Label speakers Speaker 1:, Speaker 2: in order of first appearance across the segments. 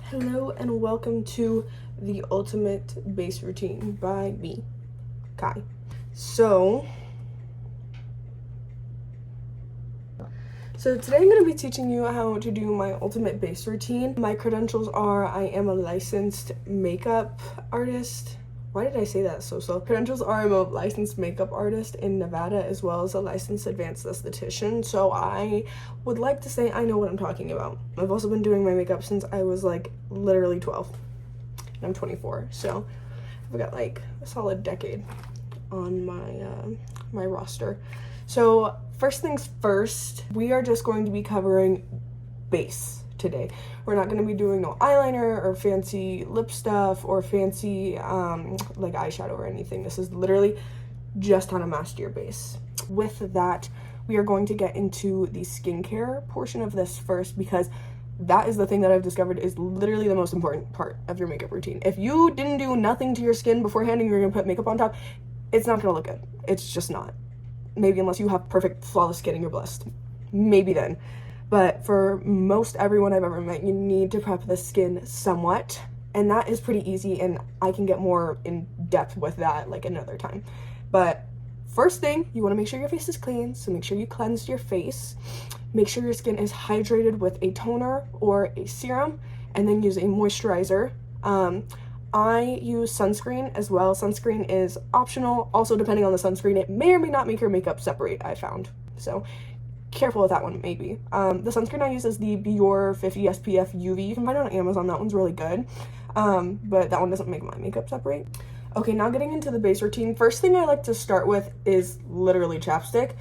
Speaker 1: Hello and welcome to the Ultimate Base Routine by me, Kai. So today I'm going to be teaching you how to do my ultimate base routine. My credentials are I am a licensed makeup artist. Why did I say that so slow? Credentials are I'm a licensed makeup artist in Nevada as well as a licensed advanced esthetician. So I would like to say I know what I'm talking about. I've also been doing my makeup since I was like literally 12. And I'm 24. So I've got like a solid decade on my roster. So first things first, we are just going to be covering base today. We're not going to be doing no eyeliner or fancy lip stuff or fancy like eyeshadow or anything. This is literally just how to master your base. With that, we are going to get into the skincare portion of this first, because that is the thing that I've discovered is literally the most important part of your makeup routine. If you didn't do nothing to your skin beforehand and you're going to put makeup on top, it's not going to look good. It's just not. Maybe unless you have perfect flawless skin and you're blessed. Maybe then. But for most everyone I've ever met, you need to prep the skin somewhat. And that is pretty easy, and I can get more in depth with that like another time. But first thing, you want to make sure your face is clean. So make sure you cleanse your face. Make sure your skin is hydrated with a toner or a serum, and then use a moisturizer. I use sunscreen as well. Sunscreen is optional. Also, depending on the sunscreen, it may or may not make your makeup separate, I found. So careful with that one, maybe. The sunscreen I use is the Biore 50 SPF UV. You can find it on Amazon. That one's really good. But that one doesn't make my makeup separate. Okay, now getting into the base routine. First thing I like to start with is literally chapstick.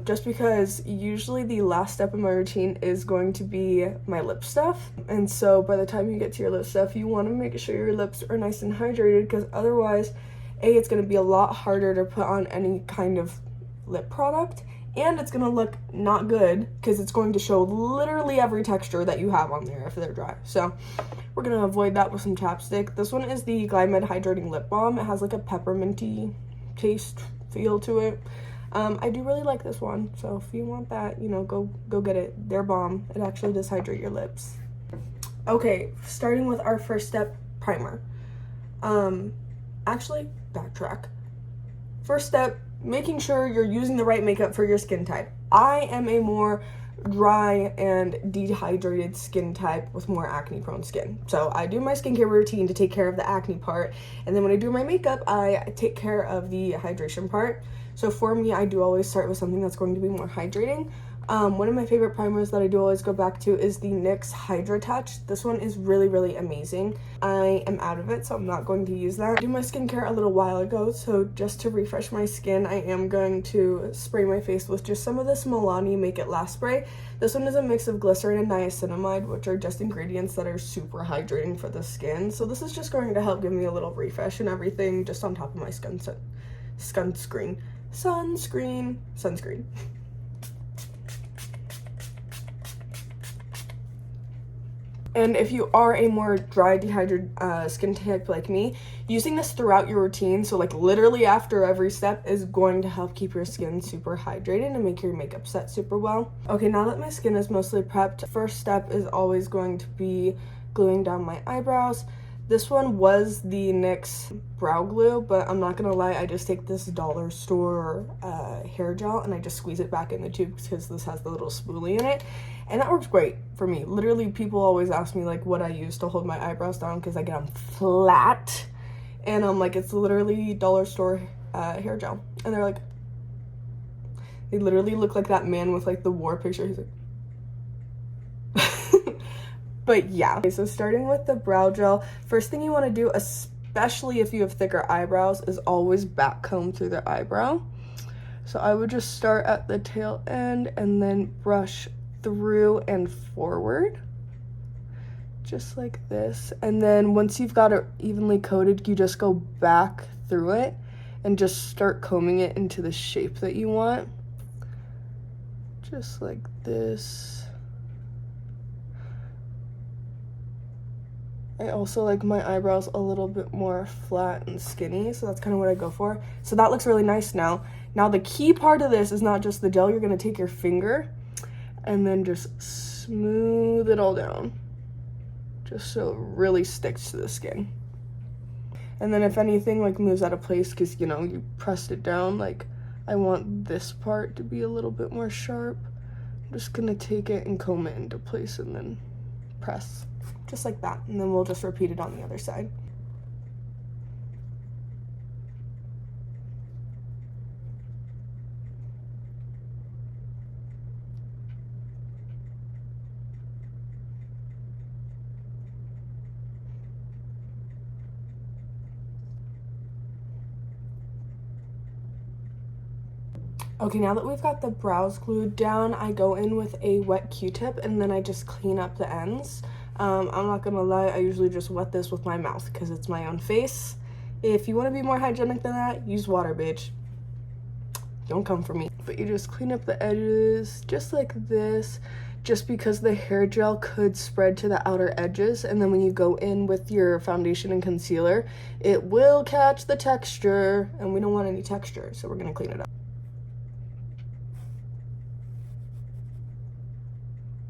Speaker 1: Just because usually the last step in my routine is going to be my lip stuff. And so by the time you get to your lip stuff, you want to make sure your lips are nice and hydrated, because otherwise, it's going to be a lot harder to put on any kind of lip product. And it's going to look not good because it's going to show literally every texture that you have on there if they're dry. So we're going to avoid that with some chapstick. This one is the Glymed Hydrating Lip Balm. It has like a pepperminty taste feel to it. I do really like this one, so if you want that, go get it. They're bomb. It actually does hydrate your lips. Okay, starting with our first step, primer. Actually, backtrack. First step, making sure you're using the right makeup for your skin type. I am a more dry and dehydrated skin type with more acne prone skin. So I do my skincare routine to take care of the acne part, and then when I do my makeup, I take care of the hydration part. So for me, I do always start with something that's going to be more hydrating. One of my favorite primers that I do always go back to is the NYX Hydra Touch. This one is really, really amazing. I am out of it, so I'm not going to use that. I did my skincare a little while ago, so just to refresh my skin, I am going to spray my face with just some of this Milani Make It Last spray. This one is a mix of glycerin and niacinamide, which are just ingredients that are super hydrating for the skin. So this is just going to help give me a little refresh and everything just on top of my sunscreen. And if you are a more dry, dehydrated skin type like me, using this throughout your routine, so like literally after every step, is going to help keep your skin super hydrated and make your makeup set super well. Okay, now that my skin is mostly prepped, first step is always going to be gluing down my eyebrows. This one was the NYX brow glue, but I'm not gonna lie, I just take this dollar store hair gel and I just squeeze it back in the tube because this has the little spoolie in it, and that works great for me. Literally, people always ask me like what I use to hold my eyebrows down because I get them flat, and I'm like, it's literally dollar store hair gel, and they're like, they literally look like that man with like the war picture. He's like, but yeah. Okay, so starting with the brow gel, first thing you want to do, especially if you have thicker eyebrows, is always back comb through the eyebrow. So I would just start at the tail end and then brush through and forward, just like this. And then once you've got it evenly coated, you just go back through it and just start combing it into the shape that you want, just like this. I also like my eyebrows a little bit more flat and skinny, so that's kind of what I go for. So that looks really nice now. Now the key part of this is not just the gel. You're going to take your finger and then just smooth it all down. just so it really sticks to the skin. And then if anything like moves out of place because, you know, you pressed it down, like I want this part to be a little bit more sharp, I'm just gonna take it and comb it into place and then press, just like that. And then we'll just repeat it on the other side. Okay, now that we've got the brows glued down, I go in with a wet Q-tip and then I just clean up the ends. I'm not gonna lie, I usually just wet this with my mouth because it's my own face. If you want to be more hygienic than that, use water, bitch. Don't come for me. But you just clean up the edges just like this, just because the hair gel could spread to the outer edges, and then when you go in with your foundation and concealer, it will catch the texture, and we don't want any texture, so we're gonna clean it up.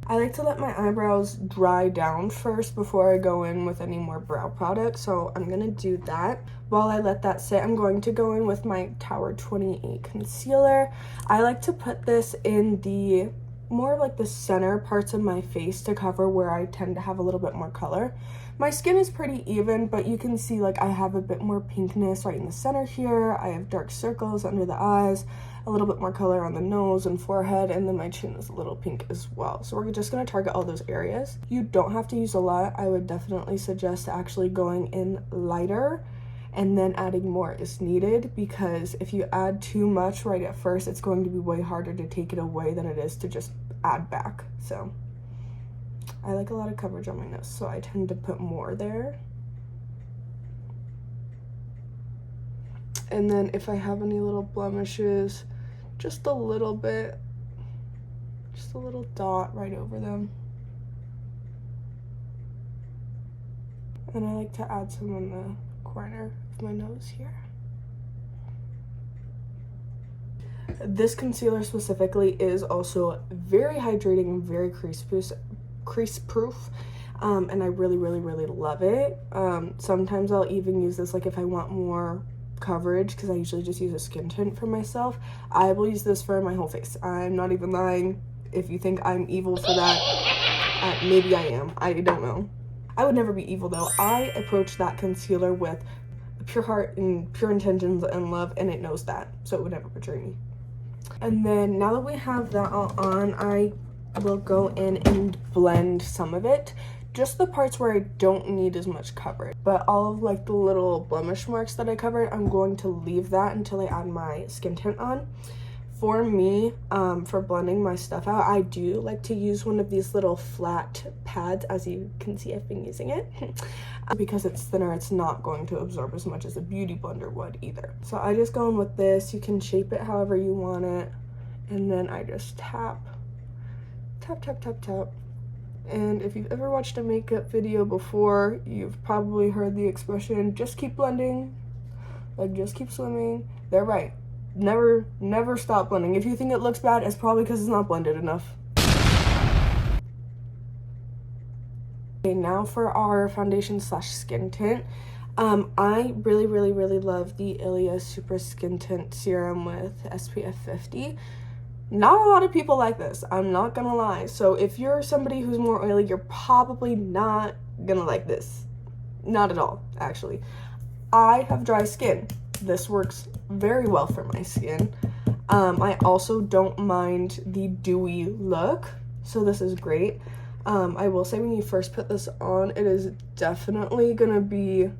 Speaker 1: I like to let my eyebrows dry down first before I go in with any more brow product, so I'm gonna do that. While I let that sit, I'm going to go in with my Tower 28 concealer. I like to put this in the more like the center parts of my face to cover where I tend to have a little bit more color. My skin is pretty even, but you can see like I have a bit more pinkness right in the center here. I have dark circles under the eyes, a little bit more color on the nose and forehead, and then my chin is a little pink as well. So we're just going to target all those areas. You don't have to use a lot. I would definitely suggest actually going in lighter and then adding more is needed, because if you add too much right at first, it's going to be way harder to take it away than it is to just add back. So I like a lot of coverage on my nose, so I tend to put more there. And then if I have any little blemishes, just a little bit, just a little dot right over them. And I like to add some on the corner of my nose here. This concealer specifically is also very hydrating and very crease proof, and I really love it. Sometimes I'll even use this like if I want more coverage, because I usually just use a skin tint for myself. I will use this for my whole face. I'm not even lying. If you think I'm evil for that, maybe I am. I don't know. I would never be evil though. I approach that concealer with pure heart and pure intentions and love, and it knows that, so it would never betray me. And then now that we have that all on, I will go in and blend some of it, just the parts where I don't need as much coverage. But all of like the little blemish marks that I covered, I'm going to leave that until I add my skin tint on. For me, for blending my stuff out, I do like to use one of these little flat pads. As you can see, I've been using it. Because it's thinner, it's not going to absorb as much as a beauty blender would either. So I just go in with this. You can shape it however you want it. And then I just tap. And if you've ever watched a makeup video before, you've probably heard the expression, just keep blending. Like, just keep swimming. They're right. Never stop blending. If you think it looks bad, it's probably because it's not blended enough. Okay, now for our foundation slash skin tint. I really love the Ilia Super Skin Tint Serum with SPF 50. Not a lot of people like this, I'm not gonna lie. So if you're somebody who's more oily, you're probably not gonna like this. Not at all, actually. I have dry skin. This works very well for my skin. I also don't mind the dewy look, so this is great. I will say when you first put this on, it is definitely gonna be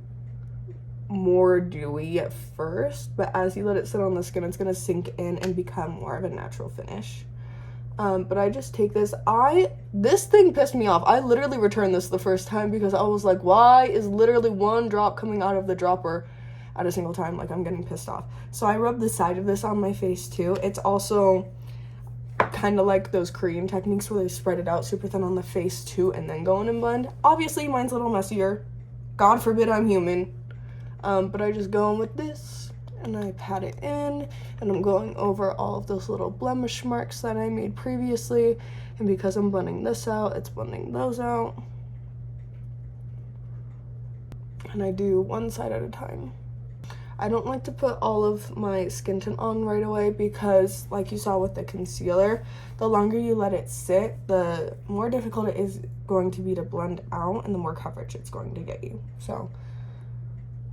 Speaker 1: more dewy at first, but as you let it sit on the skin, it's gonna sink in and become more of a natural finish. But I just take this. This thing pissed me off. I literally returned this the first time because I was like, why is literally one drop coming out of the dropper at a single time? Like, I'm getting pissed off. So I rub the side of this on my face too. It's also kind of like those Korean techniques where they spread it out super thin on the face too and then go in and blend. Obviously mine's a little messier. God forbid I'm human. But I just go in with this and I pat it in, and I'm going over all of those little blemish marks that I made previously, and because I'm blending this out, it's blending those out. and I do one side at a time. I don't like to put all of my skin tint on right away because, like you saw with the concealer, the longer you let it sit, the more difficult it is going to be to blend out and the more coverage it's going to get you. So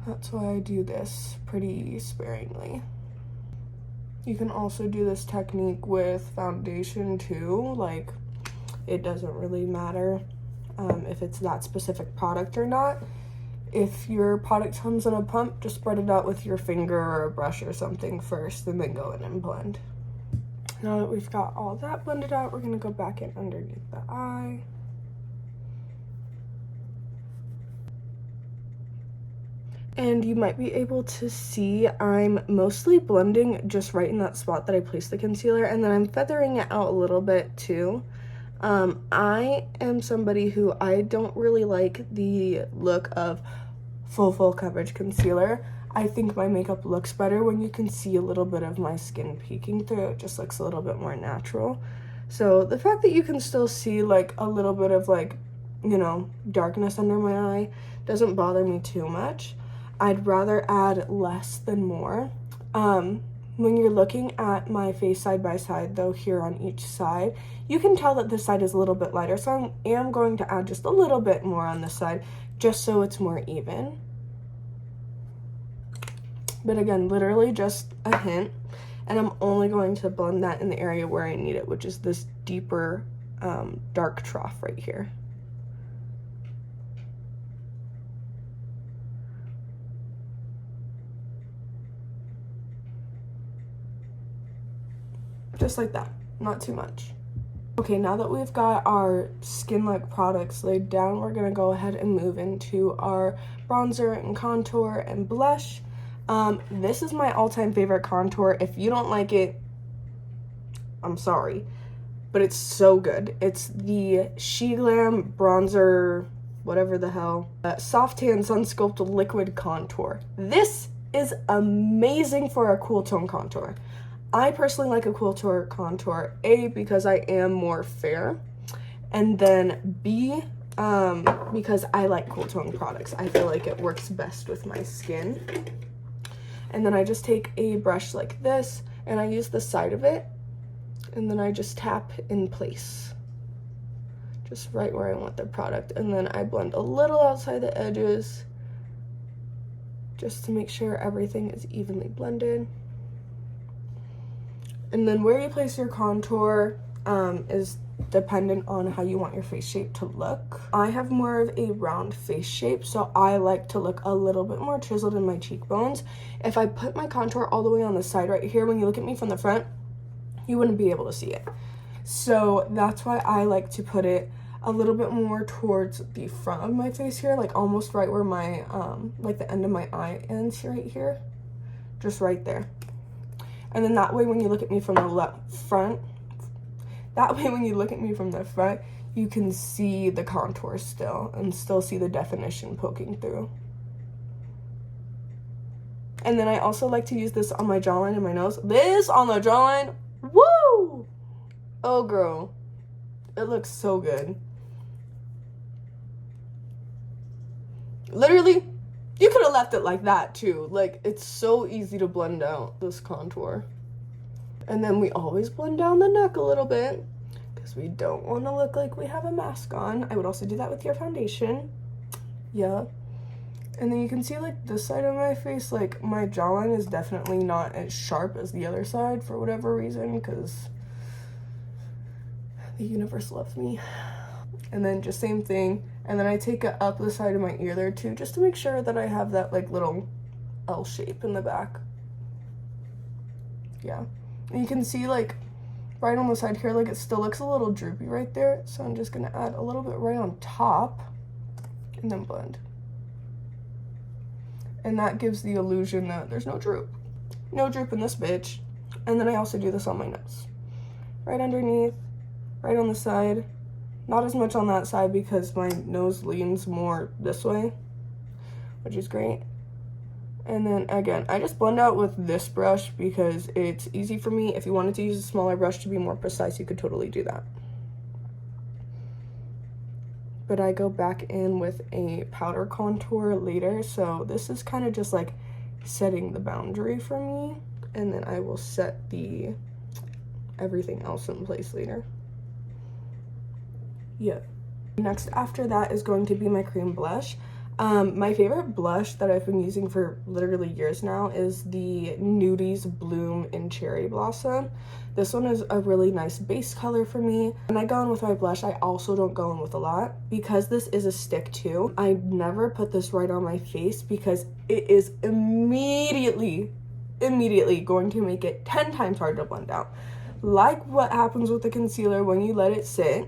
Speaker 1: that's why I do this pretty sparingly. You can also do this technique with foundation too. Like, it doesn't really matter if it's that specific product or not. If your product comes in a pump, just spread it out with your finger or a brush or something first and then go in and blend. Now that we've got all that blended out, we're going to go back in underneath the eye. And you might be able to see I'm mostly blending just right in that spot that I placed the concealer, and then I'm feathering it out a little bit too. I am somebody who I don't really like the look of full coverage concealer. I think my makeup looks better when you can see a little bit of my skin peeking through. It just looks a little bit more natural. So the fact that you can still see like a little bit of like, you know, darkness under my eye doesn't bother me too much. I'd rather add less than more. When you're looking at my face side by side though, here on each side, you can tell that this side is a little bit lighter, so I am going to add just a little bit more on this side just so it's more even. But again, literally just a hint, and I'm only going to blend that in the area where I need it, which is this deeper dark trough right here. Just like that, not too much. Okay, now that we've got our skin-like products laid down, we're gonna go ahead and move into our bronzer and contour and blush. This is my all-time favorite contour. If you don't like it, I'm sorry, but it's so good. It's the SheGlam bronzer, whatever the hell, Soft Tan Sun Sculpt Liquid Contour. This is amazing for a cool tone contour. I personally like a cool tone contour, A, because I am more fair, and then B, because I like cool tone products. I feel like it works best with my skin. And then I just take a brush like this, and I use the side of it, and then I just tap in place, just right where I want the product. And then I blend a little outside the edges, just to make sure everything is evenly blended. And then where you place your contour is dependent on how you want your face shape to look. I have more of a round face shape, so I like to look a little bit more chiseled in my cheekbones. If I put my contour all the way on the side right here, when you look at me from the front, you wouldn't be able to see it. So that's why I like to put it a little bit more towards the front of my face here, like almost right where my, like the end of my eye ends right here, just right there. And then that way when you look at me from the front, you can see the contour still and still see the definition poking through. And then I also like to use this on my jawline and my nose. This on the jawline, woo! Oh girl, it looks so good. Literally, you could have left it like that too. Like, it's so easy to blend out this contour. And then we always blend down the neck a little bit because we don't want to look like we have a mask on. I would also do that with your foundation. Yeah. And then you can see like this side of my face, like my jawline is definitely not as sharp as the other side for whatever reason, because the universe loves me. And then just same thing. And then I take it up the side of my ear there too, just to make sure that I have that like little L shape in the back. Yeah. And you can see like right on the side here, like it still looks a little droopy right there. So I'm just gonna add a little bit right on top and then blend. And that gives the illusion that there's no droop. No droop in this bitch. And then I also do this on my nose. Right underneath, right on the side. Not as much on that side because my nose leans more this way, which is great. And then again, I just blend out with this brush because it's easy for me. If you wanted to use a smaller brush to be more precise, you could totally do that. but I go back in with a powder contour later. So this is kind of just like setting the boundary for me, and then I will set the everything else in place later. Yeah. Next after that is going to be my cream blush. My favorite blush that I've been using for literally years now is the Nudies Bloom in Cherry Blossom. This one is a really nice base color for me. When I go in with my blush, I also don't go in with a lot. Because this is a stick too, I never put this right on my face because it is immediately going to make it 10 times harder to blend out. Like what happens with the concealer when you let it sit,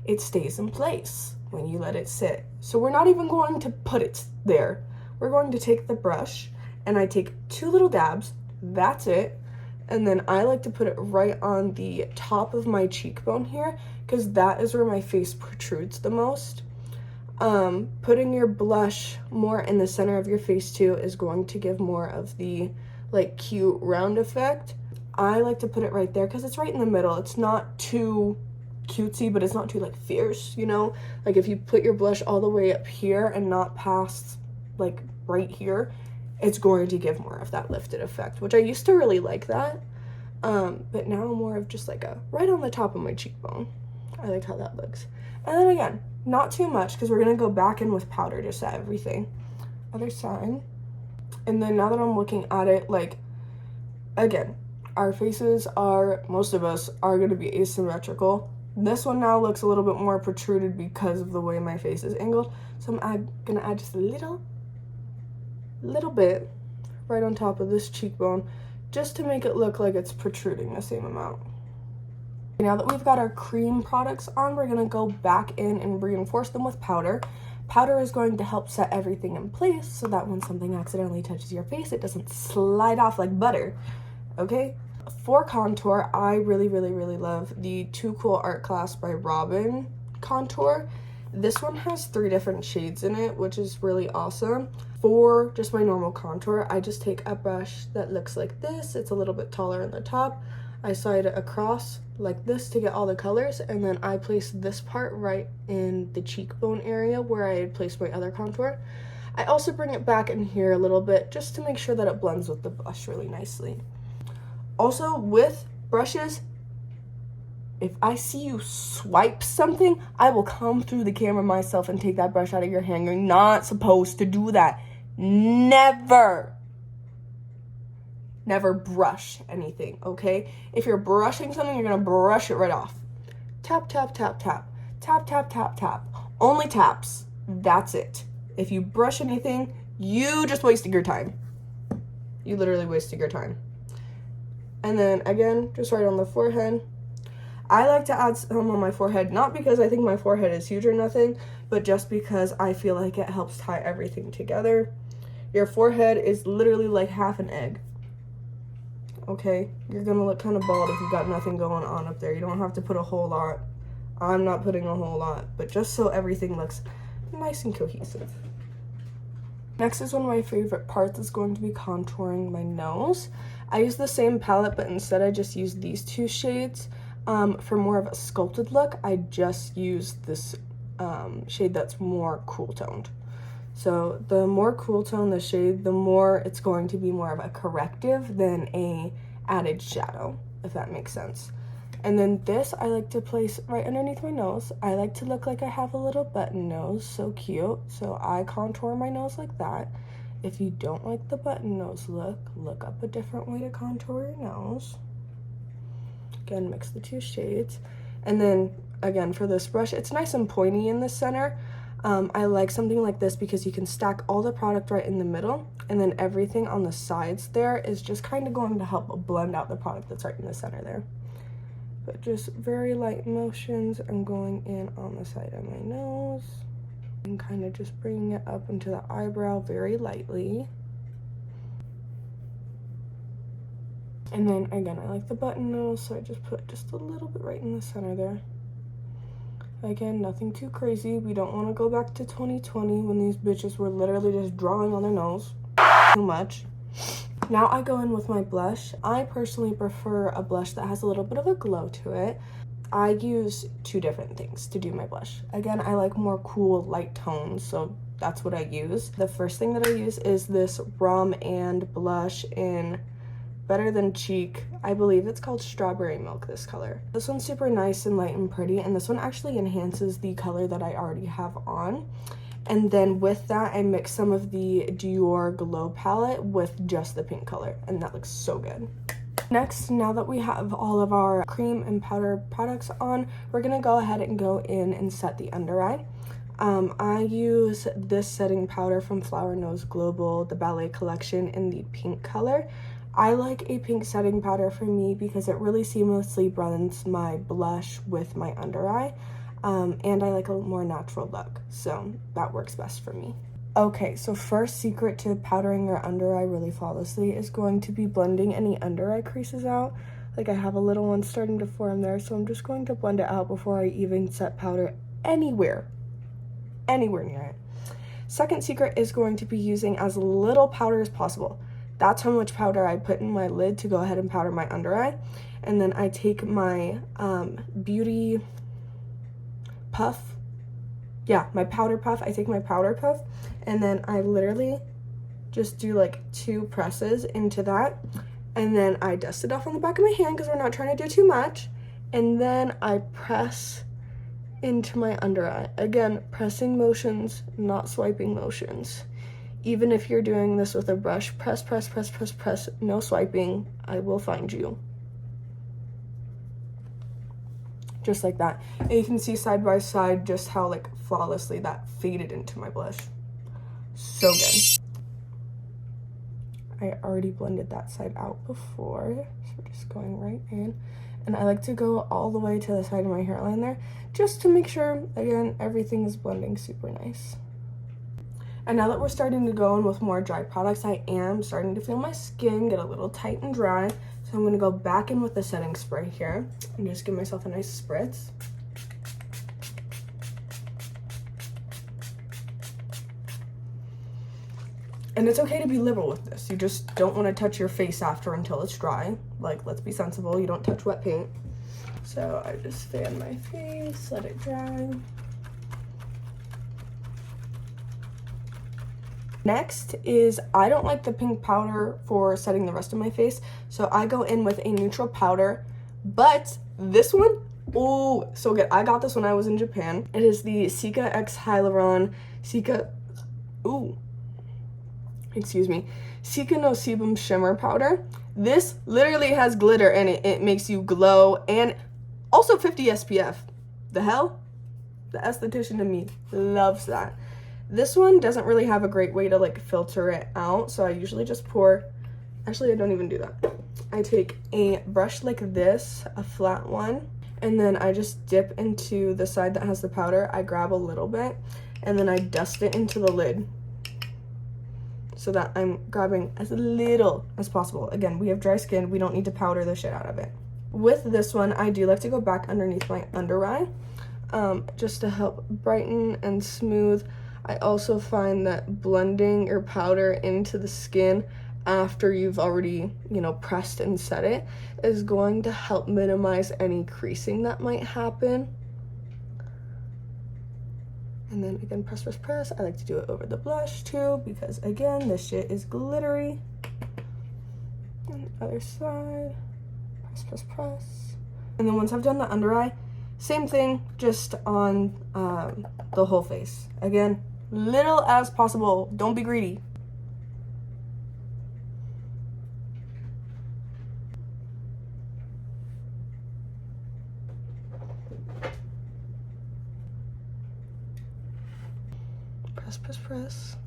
Speaker 1: it stays in place when you let it sit. So we're not even going to put it there. We're going to take the brush, and I take 2 little dabs, that's it, and then I like to put it right on the top of my cheekbone here, because that is where my face protrudes the most. Putting your blush more in the center of your face too is going to give more of the like cute round effect. I like to put it right there because it's right in the middle. It's not too cutesy, but it's not too like fierce, you know? Like if you put your blush all the way up here and not past like right here, it's going to give more of that lifted effect, which I used to really like that. But now more of just like a right on the top of my cheekbone. I like how that looks. And then again, not too much because we're gonna go back in with powder to set everything. Other side. And then now that I'm looking at it, like, again, our faces are, most of us are going to be asymmetrical. This one now looks a little bit more protruded because of the way my face is angled. So I'm going to add just a little bit right on top of this cheekbone just to make it look like it's protruding the same amount. Now that we've got our cream products on, we're going to go back in and reinforce them with powder. Powder is going to help set everything in place so that when something accidentally touches your face, it doesn't slide off like butter, okay? For contour, I really love the Too Cool Art Class by Robin contour. This one has 3 different shades in it, which is really awesome. For just my normal contour, I just take a brush that looks like this. It's a little bit taller in the top. I slide it across like this to get all the colors, and then I place this part right in the cheekbone area where I had placed my other contour. I also bring it back in here a little bit just to make sure that it blends with the blush really nicely. Also, with brushes, if I see you swipe something, I will come through the camera myself and take that brush out of your hand. You're not supposed to do that. Never brush anything, okay? If you're brushing something, you're gonna brush it right off. Tap, tap, tap, tap. Tap, tap, tap, tap. Only taps. That's it. If you brush anything, you just wasted your time. You literally wasted your time. And then again, just right on the forehead. I like to add some on my forehead, not because I think my forehead is huge or nothing, but just because I feel like it helps tie everything together. Your forehead is literally like half an egg. Okay, you're gonna look kind of bald if you've got nothing going on up there. You don't have to put a whole lot. I'm not putting a whole lot, but just so everything looks nice and cohesive. Next is one of my favorite parts is going to be contouring my nose. I use the same palette, but instead I just use these 2 shades. For more of a sculpted look, I just use this shade that's more cool toned. So the more cool tone the shade, the more it's going to be more of a corrective than a added shadow, if that makes sense. And then this I like to place right underneath my nose. I like to look like I have a little button nose, so cute. So I contour my nose like that. If you don't like the button nose look up a different way to contour your nose. Again, mix the 2 shades. And then again, for this brush, it's nice and pointy in the center. I like something like this because you can stack all the product right in the middle, and then everything on the sides there is just kind of going to help blend out the product that's right in the center there. But just very light motions. I'm going in on the side of my nose and kind of just bringing it up into the eyebrow very lightly. And then again, I like the button nose, so I just put just a little bit right in the center there. Again, nothing too crazy. We don't want to go back to 2020 when these bitches were literally just drawing on their nose. Too much. Now I go in with my blush. I personally prefer a blush that has a little bit of a glow to it. I use two different things to do my blush. Again, I like more cool light tones, so that's what I use. The first thing that I use is this Rum and blush in Better Than Cheek. I believe it's called Strawberry Milk, this color. This one's super nice and light and pretty, and this one actually enhances the color that I already have on. And then with that, I mix some of the Dior Glow palette with just the pink color, and that looks so good. Next, now that we have all of our cream and powder products on, we're gonna go ahead and go in and set the under eye. I use this setting powder from Flower Nose Global, the Ballet Collection, in the pink color. I like a pink setting powder for me because it really seamlessly blends my blush with my under eye, and I like a more natural look, so that works best for me. Okay, so first secret to powdering your under eye really flawlessly is going to be blending any under eye creases out. Like I have a little one starting to form there, so I'm just going to blend it out before I even set powder anywhere near it. Second secret is going to be using as little powder as possible. That's how much powder I put in my lid to go ahead and powder my under eye. And then I take my beauty puff. Yeah, my powder puff. I take my powder puff and then I literally just do like 2 presses into that. And then I dust it off on the back of my hand because we're not trying to do too much. And then I press into my under eye. Again, pressing motions, not swiping motions. Even if you're doing this with a brush, press, press, press, press, press, no swiping. I will find you. Just like that. And you can see side by side just how like flawlessly that faded into my blush. So good. I already blended that side out before, so we're just going right in. And I like to go all the way to the side of my hairline there, just to make sure, again, everything is blending super nice. And now that we're starting to go in with more dry products, I am starting to feel my skin get a little tight and dry. So I'm going to go back in with the setting spray here and just give myself a nice spritz. And it's okay to be liberal with this. You just don't want to touch your face after until it's dry. Like, let's be sensible. You don't touch wet paint. So I just fan my face, let it dry. Next is, I don't like the pink powder for setting the rest of my face, so I go in with a neutral powder. But this one, oh, so good. I got this when I was in Japan. It is the Cica X Hyaluron Cica no Sebum Shimmer Powder. This literally has glitter in it. It makes you glow, and also 50 SPF. The hell? The esthetician in me loves that. This one doesn't really have a great way to like filter it out, so I usually just pour, actually I don't even do that. I take a brush like this, a flat one, and then I just dip into the side that has the powder. I grab a little bit, and then I dust it into the lid so that I'm grabbing as little as possible. Again, we have dry skin, we don't need to powder the shit out of it. With this one, I do like to go back underneath my under eye, just to help brighten and smooth. I also find that blending your powder into the skin after you've already, pressed and set it is going to help minimize any creasing that might happen. And then again, press, press, press. I like to do it over the blush too, because again, this shit is glittery. And the other side, press, press, press. And then once I've done the under eye, same thing, just on the whole face. Again, little as possible. Don't be greedy. Press, press, press.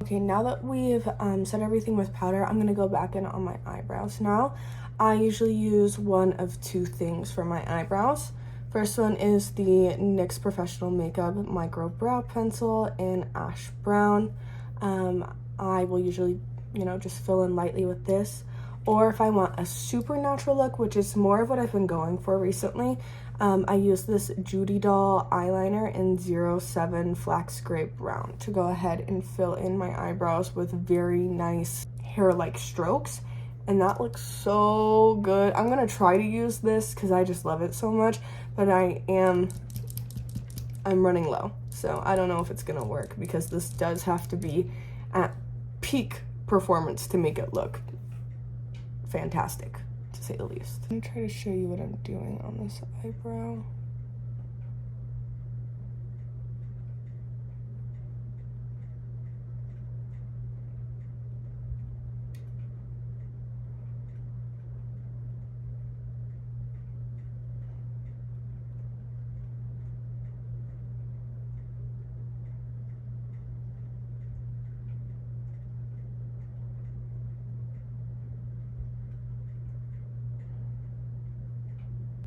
Speaker 1: Okay, now that we've set everything with powder, I'm gonna go back in on my eyebrows now. I usually use one of 2 things for my eyebrows. First one is the NYX Professional Makeup Micro Brow Pencil in Ash Brown. I will usually, just fill in lightly with this. Or if I want a super natural look, which is more of what I've been going for recently, I use this Judy Doll eyeliner in 07 Flax Grape Brown to go ahead and fill in my eyebrows with very nice hair-like strokes. and that looks so good. I'm gonna try to use this because I just love it so much, but I'm running low, so I don't know if it's gonna work because this does have to be at peak performance to make it look fantastic, to say the least. I'm gonna try to show you what I'm doing on this eyebrow.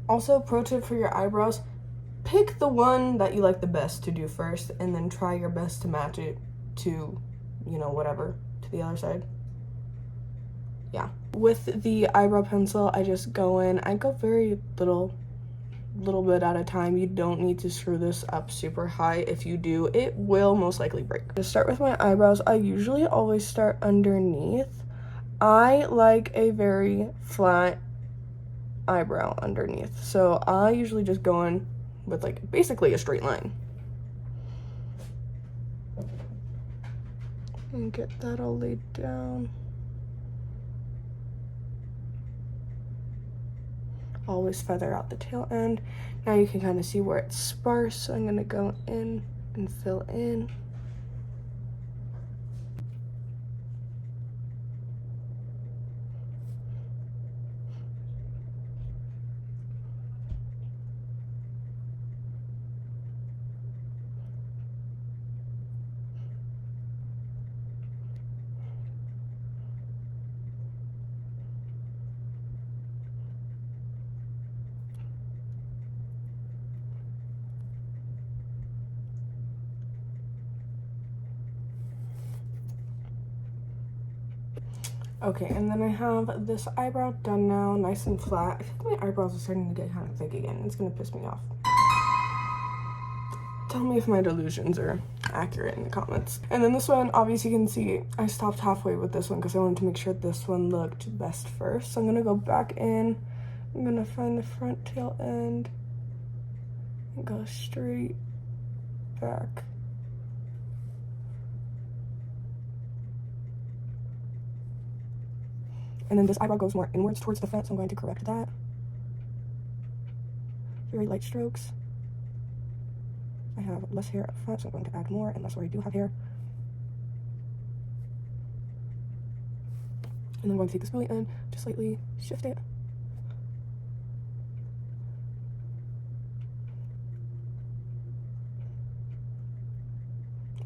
Speaker 1: Also, pro tip for your eyebrows, pick the one that you like the best to do first and then try your best to match it to, you know, whatever, to the other side. Yeah. With the eyebrow pencil, I just go in, I go very little bit at a time. You don't need to screw this up super high. If you do, it will most likely break. To start with my eyebrows, I usually always start underneath. I like a very flat eyebrow underneath, so I usually just go in with like basically a straight line and get that all laid down. Always feather out the tail end. Now you can kind of see where it's sparse, so I'm gonna go in and fill in. Okay, and then I have this eyebrow done now, nice and flat. I think my eyebrows are starting to get kind of thick again. It's gonna piss me off. Tell me if my delusions are accurate in the comments. And then this one, obviously you can see I stopped halfway with this one because I wanted to make sure this one looked best first. So I'm gonna go back in. I'm gonna find the front tail end and go straight back. And then this eyebrow goes more inwards towards the front, so I'm going to correct that. Very light strokes. I have less hair up front, so I'm going to add more, and that's where I do have hair. And then I'm going to take this belly end, just slightly shift it.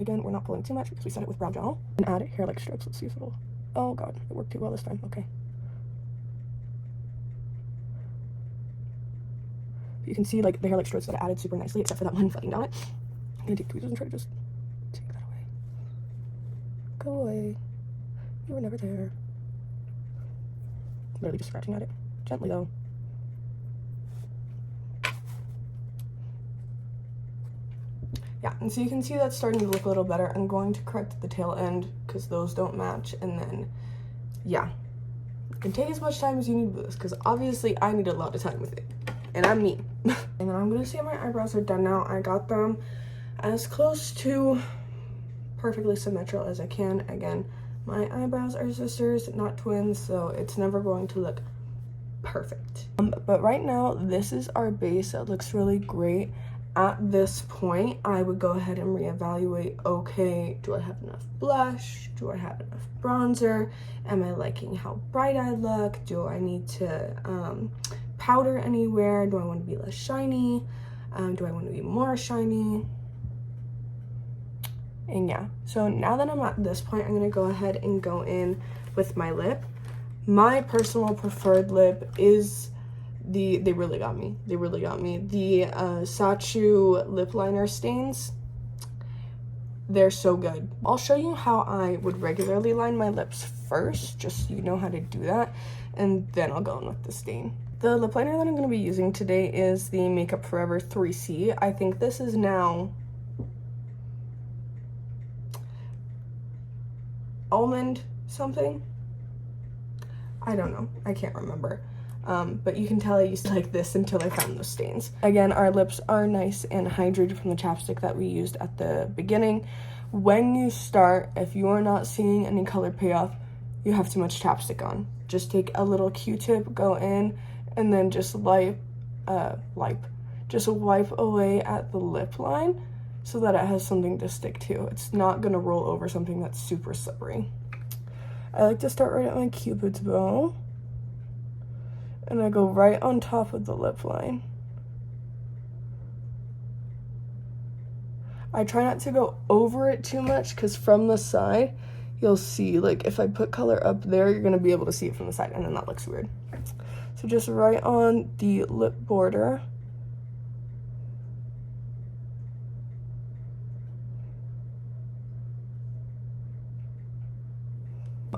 Speaker 1: Again, we're not pulling too much because we set it with brow gel. And add hair-like strokes. Let's see if it'll... Oh god, it worked too well this time. Okay. You can see like the hair-like strokes that I added super nicely, except for that one flecking down it. I'm gonna take tweezers and try to just take that away. Go away. You were never there. Literally just scratching at it. Gently though. Yeah, and so you can see that's starting to look a little better. I'm going to correct the tail end because those don't match, and then, yeah. You can take as much time as you need with this because obviously I need a lot of time with it, and I'm me. And then I'm gonna say my eyebrows are done now. I got them as close to perfectly symmetrical as I can. Again, my eyebrows are sisters, not twins, so it's never going to look perfect. But right now, this is our base. It looks really great. At this point, I would go ahead and reevaluate, okay, do I have enough blush? Do I have enough bronzer? Am I liking how bright I look? Do I need to powder anywhere? Do I want to be less shiny? Do I want to be more shiny? And yeah, so now that I'm at this point, I'm going to go ahead and go in with my lip. My personal preferred lip is they really got me. They really got me. The Sachu lip liner stains. They're so good. I'll show you how I would regularly line my lips first, just so you know how to do that, and then I'll go in with the stain. The lip liner that I'm going to be using today is the Makeup Forever 3C. I think this is now almond something. I don't know. I can't remember. But you can tell I used to like this until I found those stains. Again, our lips are nice and hydrated from the chapstick that we used at the beginning. When you start, if you are not seeing any color payoff, you have too much chapstick on. Just take a little Q-tip, go in, and then just wipe away at the lip line so that it has something to stick to. It's not gonna roll over something that's super slippery. I like to start right at my Cupid's bow, and I go right on top of the lip line. I try not to go over it too much because from the side, you'll see, like, if I put color up there, you're gonna be able to see it from the side, and then that looks weird. So just right on the lip border.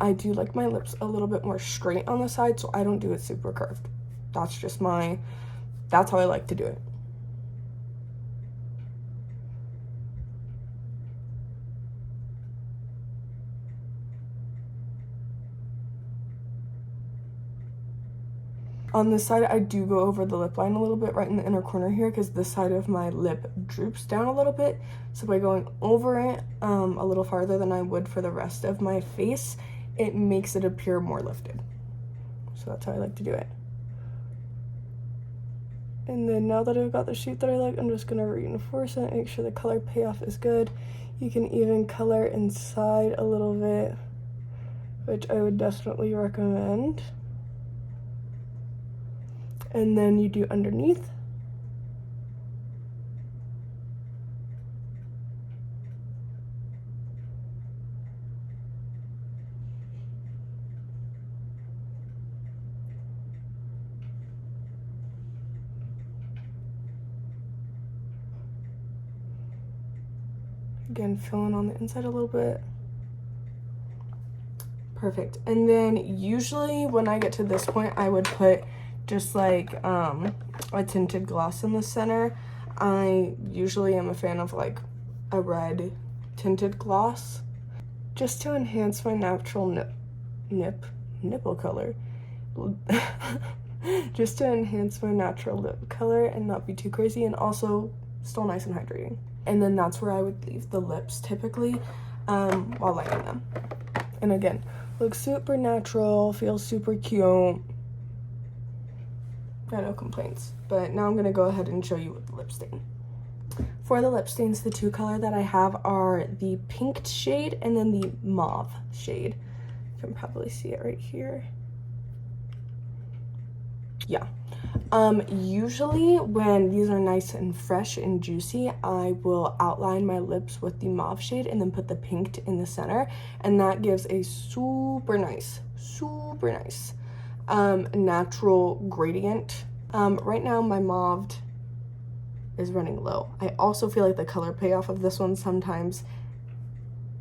Speaker 1: I do like my lips a little bit more straight on the side, so I don't do it super curved. That's just that's how I like to do it. On this side, I do go over the lip line a little bit right in the inner corner here because this side of my lip droops down a little bit. So by going over it a little farther than I would for the rest of my face, it makes it appear more lifted. So that's how I like to do it. And then now that I've got the shape that I like, I'm just gonna reinforce it, make sure the color payoff is good. You can even color inside a little bit, which I would definitely recommend. And then you do underneath. Again, filling on the inside a little bit. Perfect. And then usually when I get to this point, I would put just like a tinted gloss in the center. I usually am a fan of like a red tinted gloss just to enhance my natural nipple color. Just to enhance my natural lip color and not be too crazy, and also still nice and hydrating. And then that's where I would leave the lips typically while lining them. And again, looks super natural, feels super cute. Got no complaints. But now I'm gonna go ahead and show you with the lip stain. For the lip stains, the two color that I have are the pink shade and then the mauve shade. You can probably see it right here. Yeah. Usually when these are nice and fresh and juicy, I will outline my lips with the mauve shade and then put the pink in the center, and that gives a super nice natural gradient. Right now my mauve is running low. I also feel like the color payoff of this one sometimes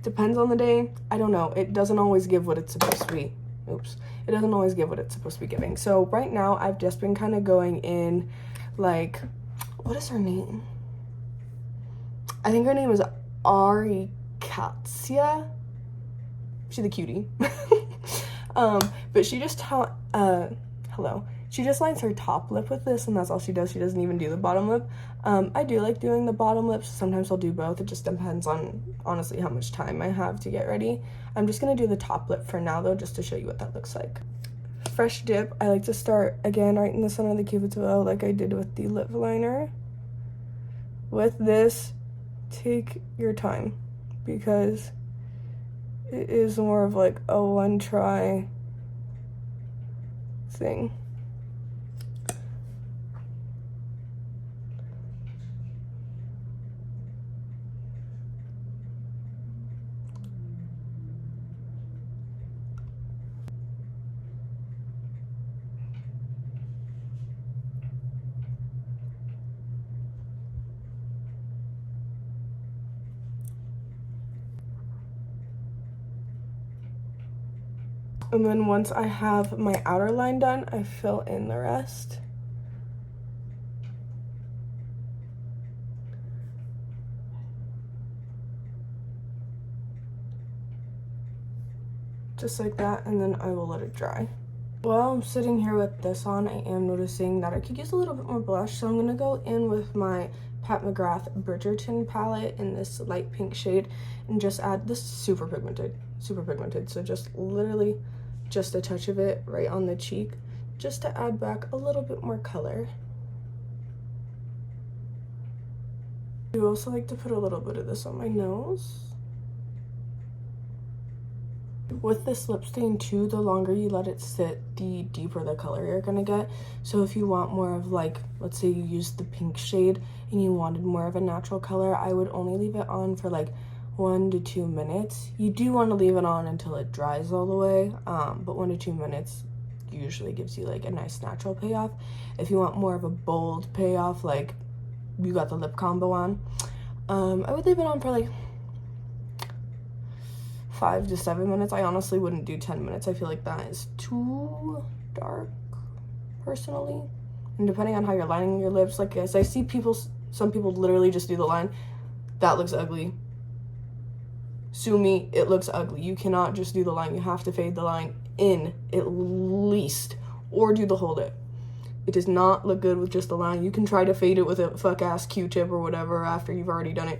Speaker 1: depends on the day. I don't know. It doesn't always give what it's supposed to be. Oops. It doesn't always give what it's supposed to be giving. So right now I've just been kind of going in like, what is her name? I think her name is Ari Katsia. She's a cutie. But she just she just lines her top lip with this, and that's all she does. She doesn't even do the bottom lip. I do like doing the bottom lips. Sometimes I'll do both. It just depends on, honestly, how much time I have to get ready. I'm just gonna do the top lip for now, though, just to show you what that looks like. Fresh dip, I like to start, again, right in the center of the Cupid's bow, like I did with the lip liner. With this, take your time, because it is more of like a one-try thing. And then once I have my outer line done, I fill in the rest. Just like that, and then I will let it dry. While I'm sitting here with this on, I am noticing that I could use a little bit more blush, so I'm going to go in with my Pat McGrath Bridgerton palette in this light pink shade and just add this. Super pigmented, so just literally just a touch of it right on the cheek, just to add back a little bit more color. I do also like to put a little bit of this on my nose. With this lip stain too, the longer you let it sit, the deeper the color you're gonna get. So if you want more of, like, let's say you used the pink shade and you wanted more of a natural color, I would only leave it on for like 1 to 2 minutes. You do want to leave it on until it dries all the way, but 1 to 2 minutes usually gives you like a nice natural payoff. If you want more of a bold payoff, like you got the lip combo on, I would leave it on for like 5 to 7 minutes. I honestly wouldn't do 10 minutes. I feel like that is too dark, personally. And depending on how you're lining your lips, like as I see some people literally just do the line. That looks ugly. Sue me, it looks ugly. You cannot just do the line. You have to fade the line in at least, or do the whole lip. It does not look good with just the line. You can try to fade it with a fuck-ass Q-tip or whatever after you've already done it.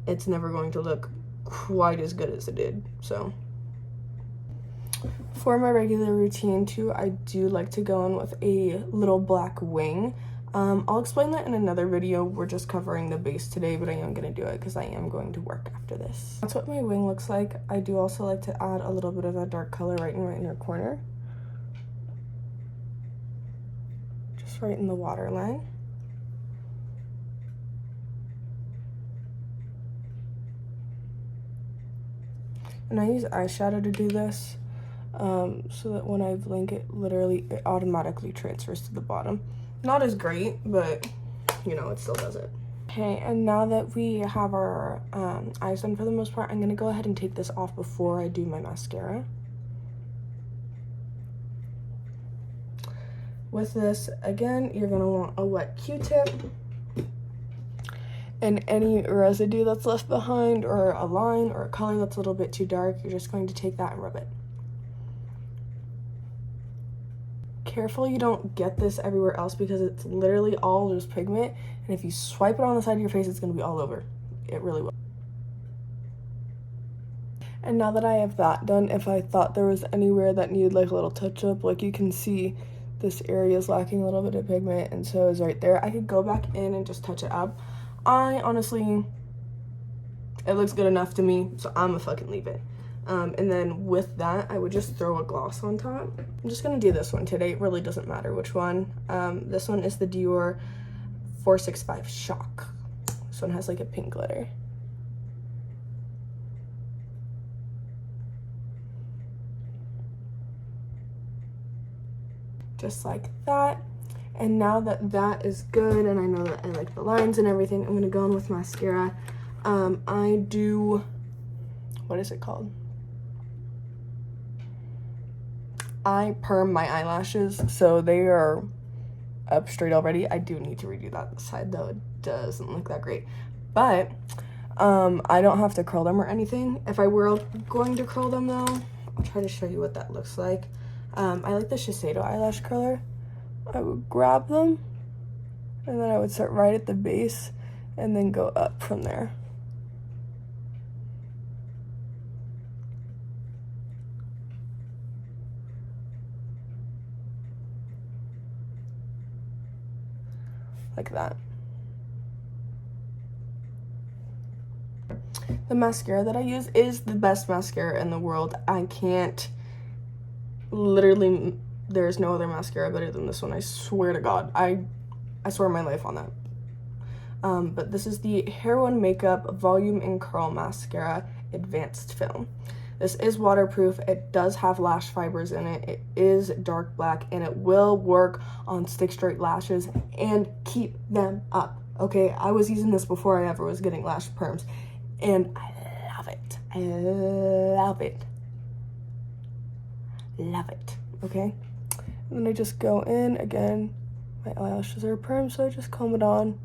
Speaker 1: It's never going to look quite as good as it did. So for my regular routine too, I do like to go in with a little black wing. I'll explain that in another video. We're just covering the base today, but I am going to do it because I am going to work after this. That's what my wing looks like. I do also like to add a little bit of that dark color right in my inner corner, just right in the waterline. And I use eyeshadow to do this, so that when I blink it, literally, it automatically transfers to the bottom. Not as great, but, you know, it still does it. Okay, and now that we have our eyes done for the most part, I'm going to go ahead and take this off before I do my mascara. With this, again, you're going to want a wet Q-tip. And any residue that's left behind, or a line or a color that's a little bit too dark, you're just going to take that and rub it. Careful you don't get this everywhere else because it's literally all just pigment, and if you swipe it on the side of your face, it's going to be all over. It really will. And now that I have that done, if I thought there was anywhere that needed like a little touch up, like you can see this area is lacking a little bit of pigment, and so is right there, I could go back in and just touch it up. I honestly, it looks good enough to me, so I'm gonna fucking leave it. And then with that, I would just throw a gloss on top. I'm just gonna do this one today. It really doesn't matter which one. This one is the Dior 465 Shock. This one has like a pink glitter. Just like that. And now that that is good, and I know that I like the lines and everything, I'm gonna go in with mascara. I do, what is it called? I perm my eyelashes, so they are up straight already. I do need to redo that side though. It doesn't look that great. But I don't have to curl them or anything. If I were going to curl them though, I'll try to show you what that looks like. I like the Shiseido eyelash curler. I would grab them, and then I would start right at the base and then go up from there. Like that. The mascara that I use is the best mascara in the world. I can't, literally, there's no other mascara better than this one. I swear to God. I swear my life on that. But this is the Hair One Makeup Volume and Curl Mascara Advanced Film. This is waterproof. It does have lash fibers in it. It is dark black, and it will work on stick straight lashes and keep them up. Okay, I was using this before I ever was getting lash perms, and I love it. I love it. Love it. Okay, and then I just go in again. My eyelashes are perm, so I just comb it on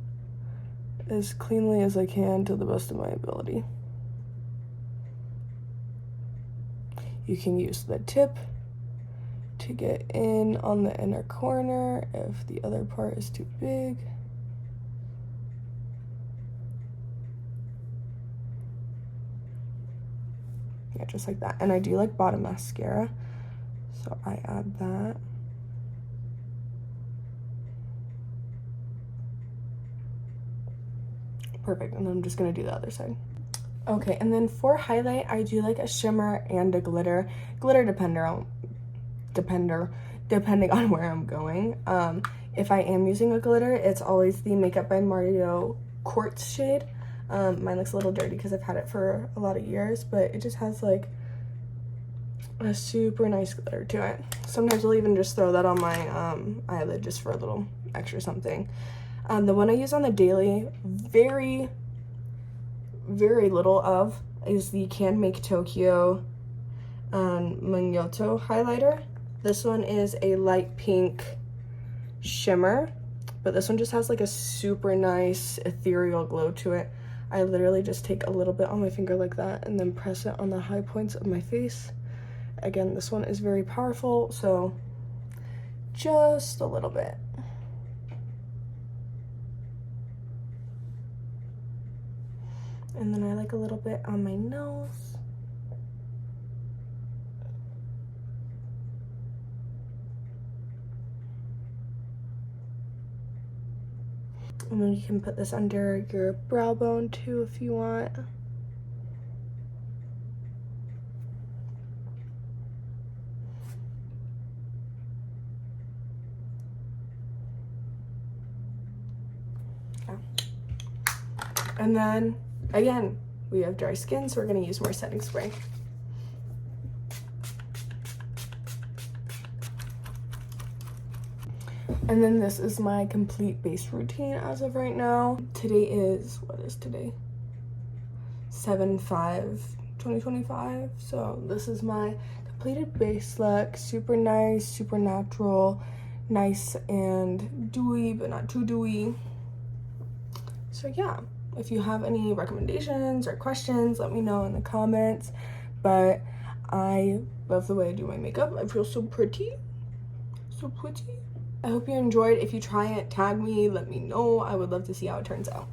Speaker 1: as cleanly as I can to the best of my ability. You can use the tip to get in on the inner corner if the other part is too big. Yeah, just like that. And I do like bottom mascara, so I add that. Perfect, and then I'm just gonna do the other side. Okay, and then for highlight, I do like a shimmer and a glitter. Glitter depending on where I'm going. If I am using a glitter, it's always the Makeup by Mario Quartz shade. Mine looks a little dirty because I've had it for a lot of years, but it just has like a super nice glitter to it. Sometimes I'll even just throw that on my eyelid just for a little extra something. The one I use on the daily, very little of, is the Can Make Tokyo Magnoto highlighter. This one is a light pink shimmer, but this one just has like a super nice ethereal glow to it. I literally just take a little bit on my finger like that and then press it on the high points of my face. Again, this one is very powerful, so just a little bit. And then I like a little bit on my nose. And then you can put this under your brow bone too if you want. Yeah. And then, again, we have dry skin, so we're gonna use more setting spray. And then this is my complete base routine as of right now. Today is, what is today? 7/5/2025. So this is my completed base look. Super nice, super natural, nice and dewy, but not too dewy. So yeah, if you have any recommendations or questions, let me know in the comments. But I love the way I do my makeup. I feel so pretty, so pretty. I hope you enjoyed. If you try it, tag me, let me know. I would love to see how it turns out.